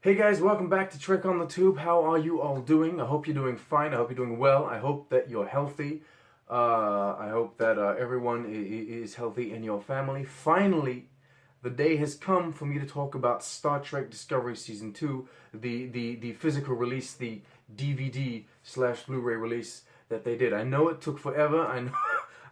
Hey guys, welcome back to Trick on the Tube. How are you all doing? I hope you're doing fine. I hope you're doing well. I hope that you're healthy. I hope that everyone is healthy in your family. Finally, the day has come for me to talk about Star Trek Discovery Season 2, the physical release, the DVD slash Blu-ray release that they did. I know it took forever.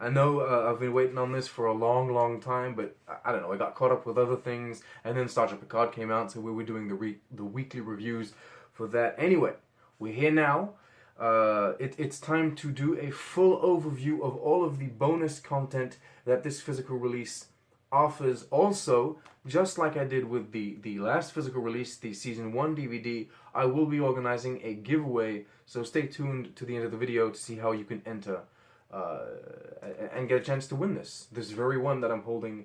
I know I've been waiting on this for a long time, but I don't know, I got caught up with other things, and then Star Trek Picard came out, so we were doing the weekly reviews for that. Anyway, we're here now. It's time to do a full overview of all of the bonus content that this physical release offers. Also, just like I did with the last physical release, the Season 1 DVD, I will be organizing a giveaway, so stay tuned to the end of the video to see how you can enter and get a chance to win this very one that I'm holding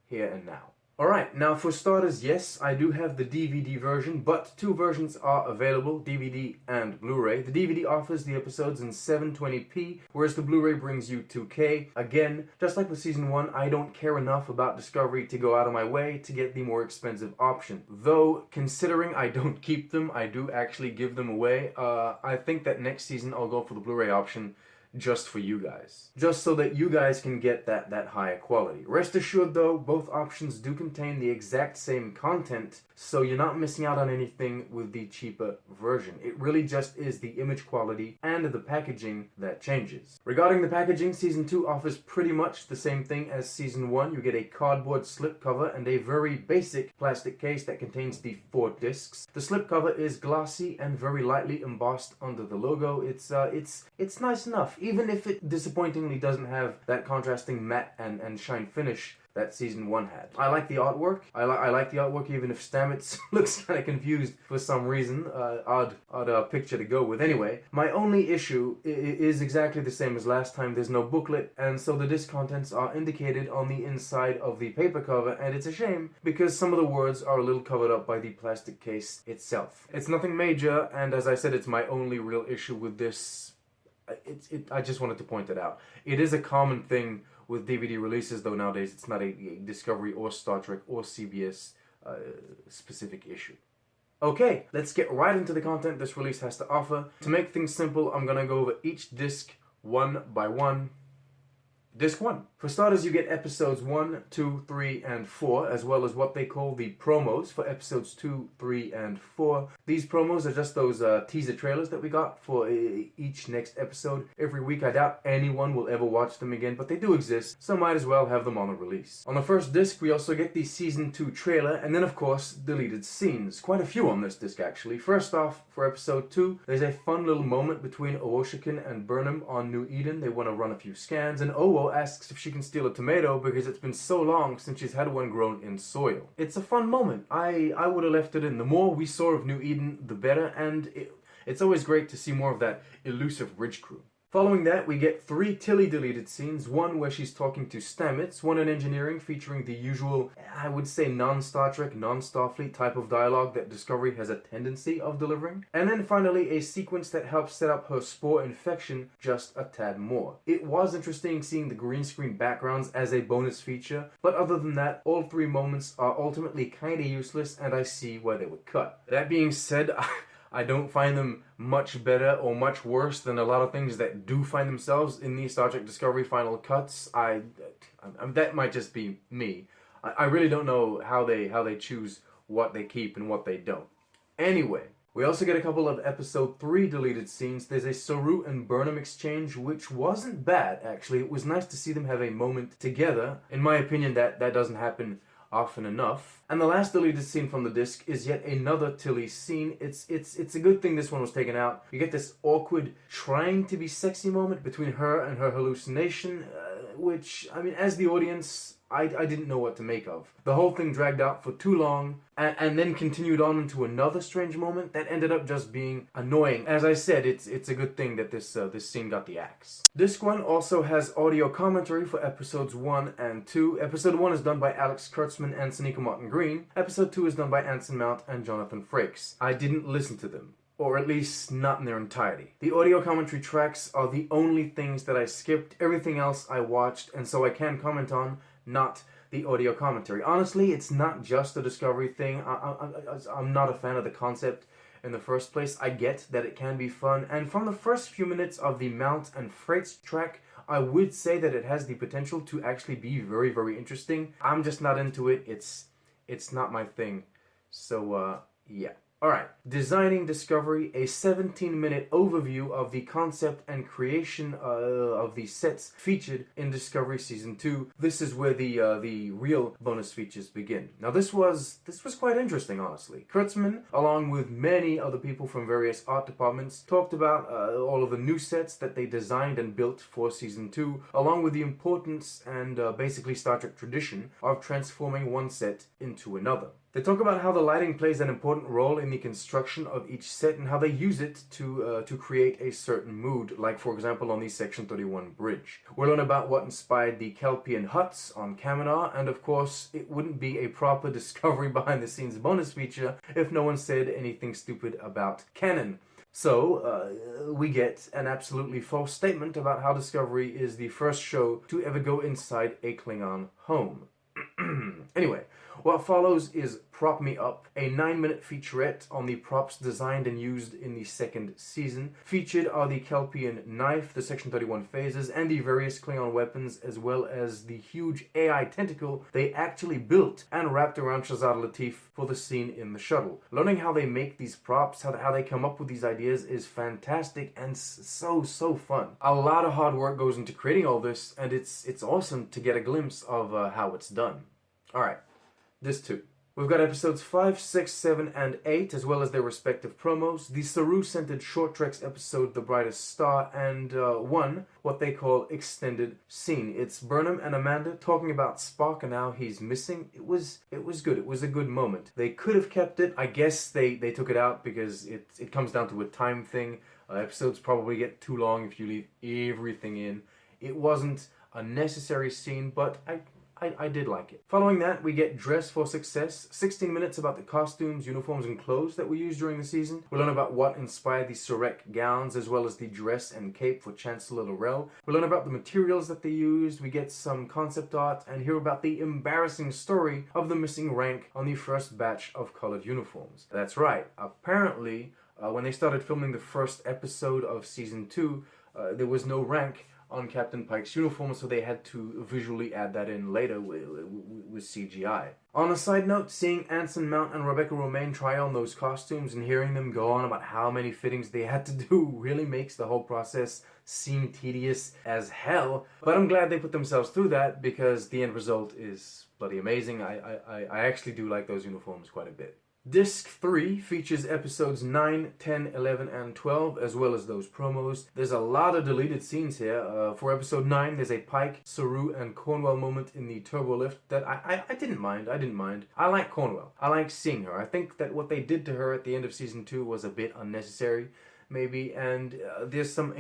here and now. Alright, now for starters, yes, I do have the DVD version, but two versions are available, DVD and Blu-ray. The DVD offers the episodes in 720p, whereas the Blu-ray brings you 2K. Again, just like with Season 1, I don't care enough about Discovery to go out of my way to get the more expensive option. Though, considering I don't keep them, I do actually give them away. I think that next season I'll go for the Blu-ray option, just for you guys. Just so that you guys can get that higher quality. Rest assured though, both options do contain the exact same content, so you're not missing out on anything with the cheaper version. It really just is the image quality and the packaging that changes. Regarding the packaging, Season 2 offers pretty much the same thing as Season 1. You get a cardboard slipcover and a very basic plastic case that contains the 4 discs. The slipcover is glossy and very lightly embossed under the logo. It's nice enough, even if it disappointingly doesn't have that contrasting matte and shine finish that Season 1 had. I like the artwork. I like the artwork even if Stamets looks kind of confused for some reason. Odd picture to go with. Anyway, my only issue is exactly the same as last time. There's no booklet, and so the disc contents are indicated on the inside of the paper cover, and it's a shame because some of the words are a little covered up by the plastic case itself. It's nothing major, and as I said, it's my only real issue with this. I just wanted to point it out. It is a common thing with DVD releases, though nowadays it's not a Discovery or Star Trek or CBS specific issue. Okay, let's get right into the content this release has to offer. To make things simple, I'm gonna go over each disc one by one. Disc 1. For starters, you get episodes 1, 2, 3, and 4, as well as what they call the promos for episodes 2, 3, and 4. These promos are just those teaser trailers that we got for each next episode every week. I doubt anyone will ever watch them again, but they do exist, so might as well have them on a release. On the first disc, we also get the Season 2 trailer, and then of course, deleted scenes. Quite a few on this disc, actually. First off, for episode 2, there's a fun little moment between Owoshkin and Burnham on New Eden. They want to run a few scans, and Owo asks if she can steal a tomato because it's been so long since she's had one grown in soil. It's a fun moment. I would have left it in. The more we saw of New Eden, the better, and it's always great to see more of that elusive bridge crew. Following that, we get 3 Tilly deleted scenes, one where she's talking to Stamets, one in engineering featuring the usual, I would say non-Star Trek, non-Starfleet type of dialogue that Discovery has a tendency of delivering, and then finally a sequence that helps set up her spore infection just a tad more. It was interesting seeing the green screen backgrounds as a bonus feature, but other than that, all 3 moments are ultimately kinda useless and I see why they were cut. That being said, I don't find them much better or much worse than a lot of things that do find themselves in the Star Trek Discovery final cuts. That might just be me. I really don't know how they choose what they keep and what they don't. Anyway, we also get a couple of episode 3 deleted scenes. There's a Saru and Burnham exchange, which wasn't bad, actually. It was nice to see them have a moment together. In my opinion, that doesn't happen often enough. And the last deleted scene from the disc is yet another Tilly scene. It's a good thing this one was taken out. You get this awkward trying to be sexy moment between her and her hallucination, which, I mean, as the audience, I didn't know what to make of. The whole thing dragged out for too long, and then continued on into another strange moment that ended up just being annoying. As I said, it's a good thing that this scene got the axe. Disc 1 also has audio commentary for episodes 1 and 2. Episode 1 is done by Alex Kurtzman and Sonequa Martin-Green. Episode 2 is done by Anson Mount and Jonathan Frakes. I didn't listen to them, or at least not in their entirety. The audio commentary tracks are the only things that I skipped. Everything else I watched, and so I can comment on, not the audio commentary. Honestly, it's not just a Discovery thing. I'm not a fan of the concept in the first place. I get that it can be fun, and from the first few minutes of the Mount and Freights track, I would say that it has the potential to actually be very, very interesting. I'm just not into it. It's not my thing. So, yeah. Alright, Designing Discovery, a 17-minute overview of the concept and creation of the sets featured in Discovery Season 2. This is where the real bonus features begin. Now this was quite interesting, honestly. Kurtzman, along with many other people from various art departments, talked about all of the new sets that they designed and built for Season 2, along with the importance and basically Star Trek tradition of transforming one set into another. They talk about how the lighting plays an important role in the construction of each set and how they use it to create a certain mood, like for example on the Section 31 bridge. We'll learn about what inspired the Kelpian huts on Kaminar, and of course it wouldn't be a proper Discovery behind the scenes bonus feature if no one said anything stupid about canon. So, we get an absolutely false statement about how Discovery is the first show to ever go inside a Klingon home. Anyway, what follows is Prop Me Up, a 9-minute featurette on the props designed and used in the second season. Featured are the Kelpian knife, the Section 31 phasers, and the various Klingon weapons, as well as the huge AI tentacle they actually built and wrapped around Shazad Latif for the scene in the shuttle. Learning how they make these props, how they come up with these ideas is fantastic and so fun. A lot of hard work goes into creating all this, and it's awesome to get a glimpse of how it's done. Alright, this too. We've got episodes 5, 6, 7, and 8, as well as their respective promos, the Saru-centered Short Treks episode The Brightest Star, and one, what they call extended scene. It's Burnham and Amanda talking about Spock and how he's missing. It was good. It was a good moment. They could have kept it. I guess they took it out because it comes down to a time thing. Episodes probably get too long if you leave everything in. It wasn't a necessary scene, but I did like it. Following that, we get Dress for Success, 16 minutes about the costumes, uniforms, and clothes that we used during the season. We learn about what inspired the Surek gowns, as well as the dress and cape for Chancellor L'Rell. We learn about the materials that they used, we get some concept art, and hear about the embarrassing story of the missing rank on the first batch of colored uniforms. That's right, apparently, when they started filming the first episode of Season 2, there was no rank on Captain Pike's uniform, so they had to visually add that in later with CGI. On a side note, seeing Anson Mount and Rebecca Romaine try on those costumes and hearing them go on about how many fittings they had to do really makes the whole process seem tedious as hell. But I'm glad they put themselves through that because the end result is bloody amazing. I actually do like those uniforms quite a bit. Disc 3 features episodes 9, 10, 11, and 12, as well as those promos. There's a lot of deleted scenes here. For episode 9, there's a Pike, Saru, and Cornwell moment in the turbo lift that I didn't mind. I like Cornwell. I like seeing her. I think that what they did to her at the end of Season 2 was a bit unnecessary, maybe, and there's some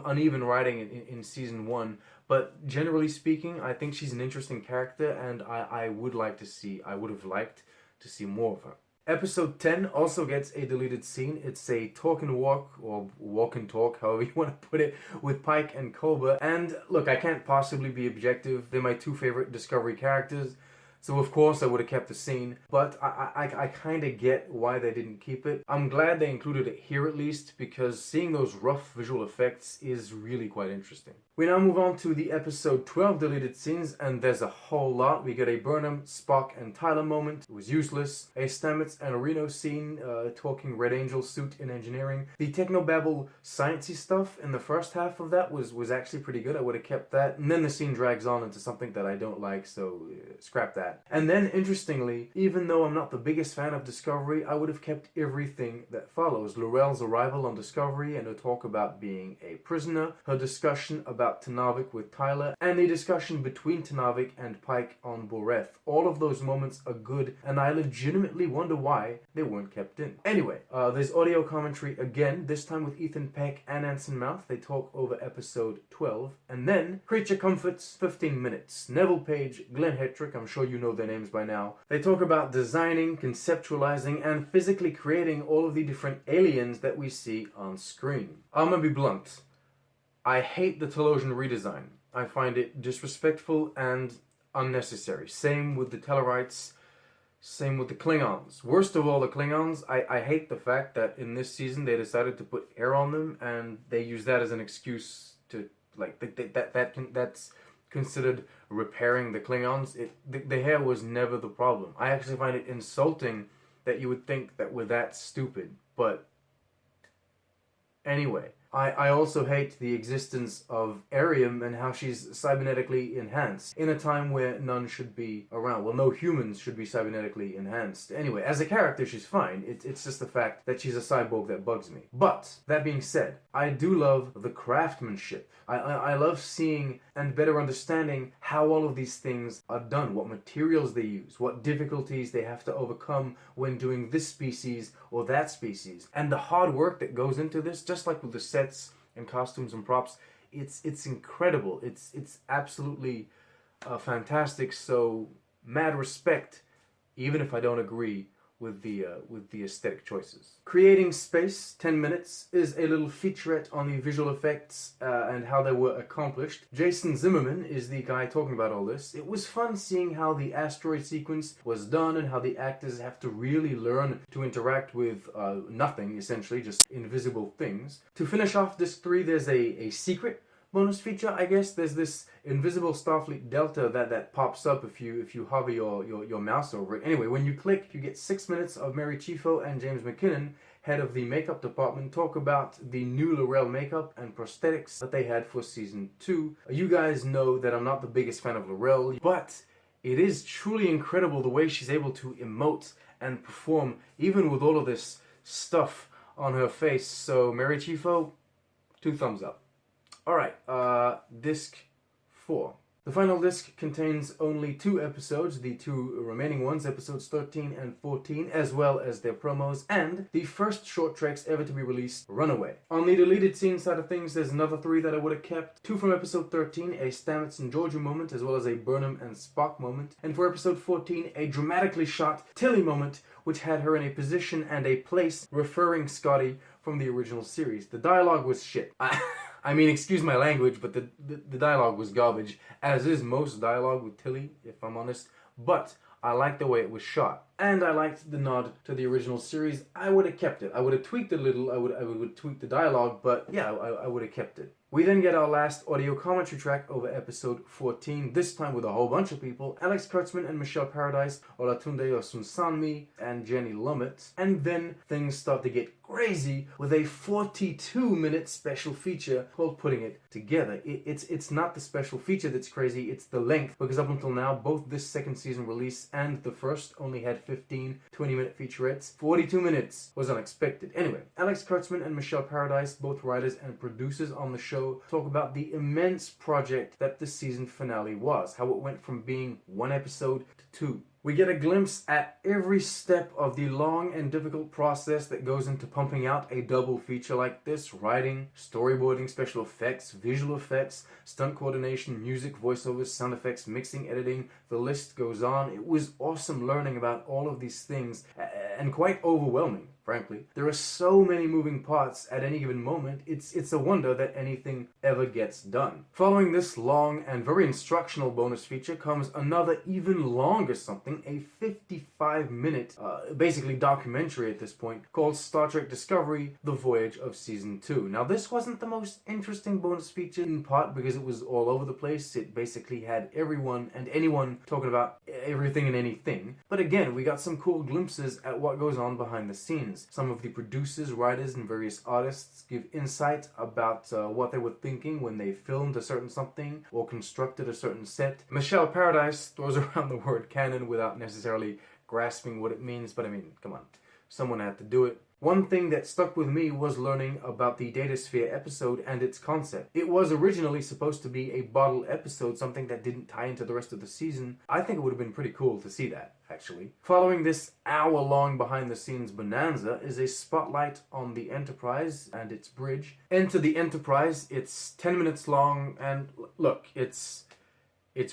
uneven writing in Season 1, but generally speaking, I think she's an interesting character, and I would have liked to see more of her. Episode 10 also gets a deleted scene. It's a talk and walk, or walk and talk, however you want to put it, with Pike and Culber. And look, I can't possibly be objective. They're my two favorite Discovery characters, so of course I would have kept the scene, but I kind of get why they didn't keep it. I'm glad they included it here at least, because seeing those rough visual effects is really quite interesting. We now move on to the episode 12 deleted scenes, and there's a whole lot. We get a Burnham, Spock, and Tyler moment. It was useless. A Stamets and Reno scene talking Red Angel suit in engineering. The technobabble sciencey stuff in the first half of that was actually pretty good. I would have kept that. And then the scene drags on into something that I don't like, so scrap that. And then, interestingly, even though I'm not the biggest fan of Discovery, I would have kept everything that follows. L'Rell's arrival on Discovery and her talk about being a prisoner, her discussion about Tenavik with Tyler, and the discussion between Tenavik and Pike on Boreth. All of those moments are good, and I legitimately wonder why they weren't kept in. Anyway, there's audio commentary again, this time with Ethan Peck and Anson Mount. They talk over episode 12, and then Creature Comforts, 15 minutes. Neville Page, Glenn Hetrick, I'm sure you know their names by now. They talk about designing, conceptualizing, and physically creating all of the different aliens that we see on screen. I'm gonna be blunt. I hate the Telosian redesign. I find it disrespectful and unnecessary. Same with the Tellarites, same with the Klingons. Worst of all, the Klingons, I hate the fact that in this season they decided to put hair on them, and they use that as an excuse to, like, that's considered repairing the Klingons. The hair was never the problem. I actually find it insulting that you would think that we're that stupid, but anyway. I also hate the existence of Arium and how she's cybernetically enhanced in a time where none should be around. Well, no humans should be cybernetically enhanced. Anyway, as a character, she's fine. It's just the fact that she's a cyborg that bugs me. But, that being said, I do love the craftsmanship. I love seeing and better understanding how all of these things are done, what materials they use, what difficulties they have to overcome when doing this species or that species. And the hard work that goes into this, just like with the sets and costumes and props, it's incredible. It's absolutely fantastic. So mad respect, even if I don't agree with the aesthetic choices. Creating Space, 10 minutes, is a little featurette on the visual effects and how they were accomplished. Jason Zimmerman is the guy talking about all this. It was fun seeing how the asteroid sequence was done and how the actors have to really learn to interact with nothing, essentially, just invisible things. To finish off Disc 3, there's a secret bonus feature, I guess. There's this invisible Starfleet Delta that pops up if you hover your mouse over it. Anyway, when you click, you get 6 minutes of Mary Chieffo and James McKinnon, head of the makeup department, talk about the new L'Oreal makeup and prosthetics that they had for season 2. You guys know that I'm not the biggest fan of L'Oreal, but it is truly incredible the way she's able to emote and perform, even with all of this stuff on her face. So Mary Chieffo, 2 thumbs up. Alright, Disc 4. The final disc contains only 2 episodes, the 2 remaining ones, episodes 13 and 14, as well as their promos, and the first short tracks ever to be released, Runaway. On the deleted scene side of things, there's another 3 that I would have kept. 2 from episode 13, a Stamets and Georgiou moment, as well as a Burnham and Spock moment. And for episode 14, a dramatically shot Tilly moment, which had her in a position and a place referring Scotty from the original series. The dialogue was shit. I mean, excuse my language, but the dialogue was garbage, as is most dialogue with Tilly, if I'm honest. But I liked the way it was shot, and I liked the nod to the original series. I would have kept it. I would have tweaked it a little. I would tweak the dialogue, but yeah, I would have kept it. We then get our last audio commentary track over episode 14, this time with a whole bunch of people: Alex Kurtzman and Michelle Paradise, Olatunde Osunsanmi, and Jenny Lumet. And then things start to get crazy with a 42-minute special feature called Putting It Together. It's not the special feature that's crazy, it's the length, because up until now, both this second season release and the first only had 15 20-minute featurettes. 42 minutes was unexpected. Anyway, Alex Kurtzman and Michelle Paradise, both writers and producers on the show, talk about the immense project that the season finale was, how it went from being 1 episode to 2. We get a glimpse at every step of the long and difficult process that goes into pumping out a double feature like this: writing, storyboarding, special effects, visual effects, stunt coordination, music, voiceovers, sound effects, mixing, editing, the list goes on. It was awesome learning about all of these things, and quite overwhelming, frankly. There are so many moving parts at any given moment, it's a wonder that anything ever gets done. Following this long and very instructional bonus feature comes another even longer something, a 55-minute, basically documentary at this point, called Star Trek Discovery: The Voyage of Season 2. Now, this wasn't the most interesting bonus feature, in part because it was all over the place. It basically had everyone and anyone talking about everything and anything. But again, we got some cool glimpses at what goes on behind the scenes. Some of the producers, writers, and various artists give insight about what they were thinking when they filmed a certain something or constructed a certain set. Michelle Paradise throws around the word canon without necessarily grasping what it means, but I mean, come on, someone had to do it. One thing that stuck with me was learning about the Datasphere episode and its concept. It was originally supposed to be a bottle episode, something that didn't tie into the rest of the season. I think it would have been pretty cool to see that, actually. Following this hour-long behind-the-scenes bonanza is a spotlight on the Enterprise and its bridge. Enter the Enterprise. It's 10 minutes long, and look, it's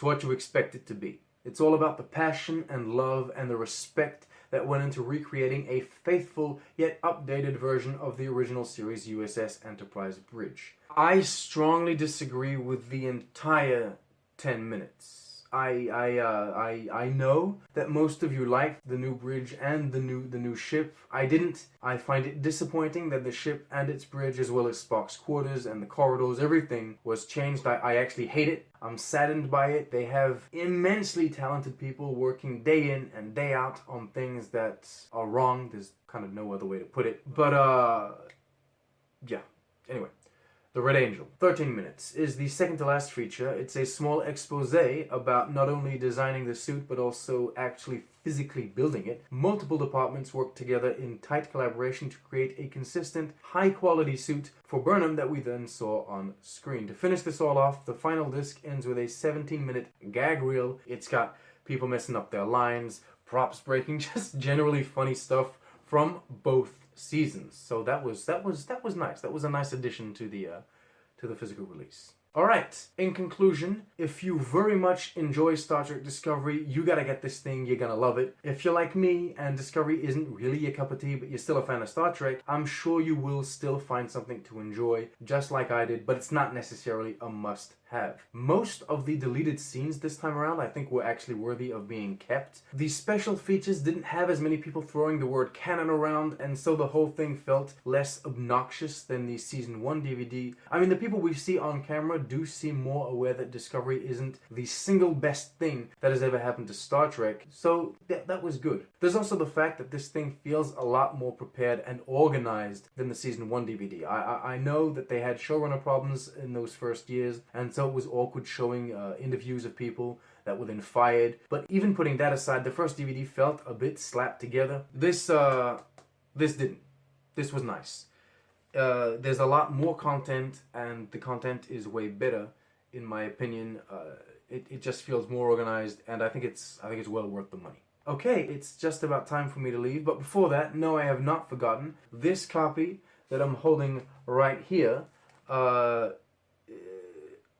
what you expect it to be. It's all about the passion and love and the respect that went into recreating a faithful yet updated version of the original series USS Enterprise bridge. I strongly disagree with the entire 10 minutes. I know that most of you liked the new bridge and the new ship. I didn't. I find it disappointing that the ship and its bridge, as well as Spock's quarters and the corridors, everything was changed. I actually hate it. I'm saddened by it. They have immensely talented people working day in and day out on things that are wrong. There's kind of no other way to put it. But yeah. Anyway. The Red Angel, 13 minutes, is the second to last feature. It's a small expose about not only designing the suit, but also actually physically building it. Multiple departments work together in tight collaboration to create a consistent, high-quality suit for Burnham that we then saw on screen. To finish this all off, the final disc ends with a 17-minute gag reel. It's got people messing up their lines, props breaking, just generally funny stuff from both seasons. So that was nice. That was a nice addition to the physical release. Alright, in conclusion, if you very much enjoy Star Trek Discovery, you gotta get this thing, you're gonna love it. If you're like me and Discovery isn't really your cup of tea, but you're still a fan of Star Trek, I'm sure you will still find something to enjoy, just like I did, but it's not necessarily a must-have. Most of the deleted scenes this time around I think were actually worthy of being kept. The special features didn't have as many people throwing the word canon around, and so the whole thing felt less obnoxious than the Season 1 DVD. I mean, the people we see on camera do seem more aware that Discovery isn't the single best thing that has ever happened to Star Trek, so that was good. There's also the fact that this thing feels a lot more prepared and organized than the Season 1 DVD. I know that they had showrunner problems in those first years, and so it was awkward showing interviews of people that were then fired, but even putting that aside, the first DVD felt a bit slapped together. This didn't. This was nice. There's a lot more content, and the content is way better, in my opinion. It just feels more organized, and I think it's well worth the money. Okay, it's just about time for me to leave, but before that, no, I have not forgotten. This copy that I'm holding right here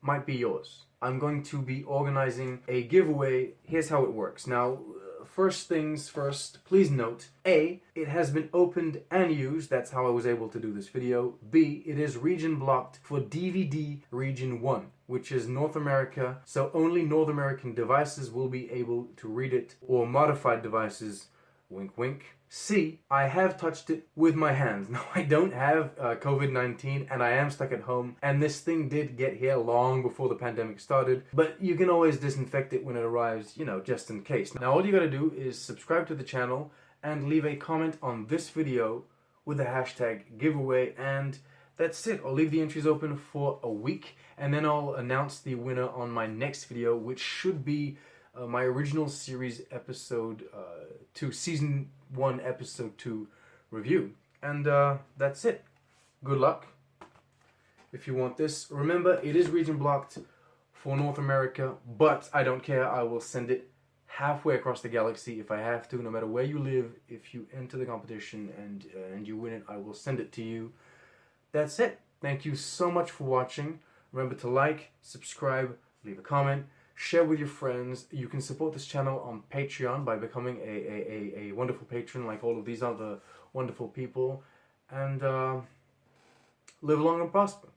might be yours. I'm going to be organizing a giveaway. Here's how it works. Now, first things first, please note, A, it has been opened and used. That's how I was able to do this video. B, it is region blocked for DVD region 1, which is North America, so only North American devices will be able to read it, or modified devices, wink wink. C, I have touched it with my hands. Now, I don't have COVID-19, and I am stuck at home, and this thing did get here long before the pandemic started, but you can always disinfect it when it arrives, you know, just in case. Now, all you gotta do is subscribe to the channel and leave a comment on this video with the hashtag giveaway, and that's it. I'll leave the entries open for a week, and then I'll announce the winner on my next video, which should be my original series episode 2, season 1 episode 2 review. And that's it. Good luck if you want this. Remember, it is region blocked for North America, but I don't care. I will send it halfway across the galaxy if I have to, no matter where you live. If you enter the competition and you win it, I will send it to you. That's it. Thank you so much for watching. Remember to like, subscribe, leave a comment, share with your friends. You can support this channel on Patreon by becoming a wonderful patron like all of these other wonderful people. And live long and prosper.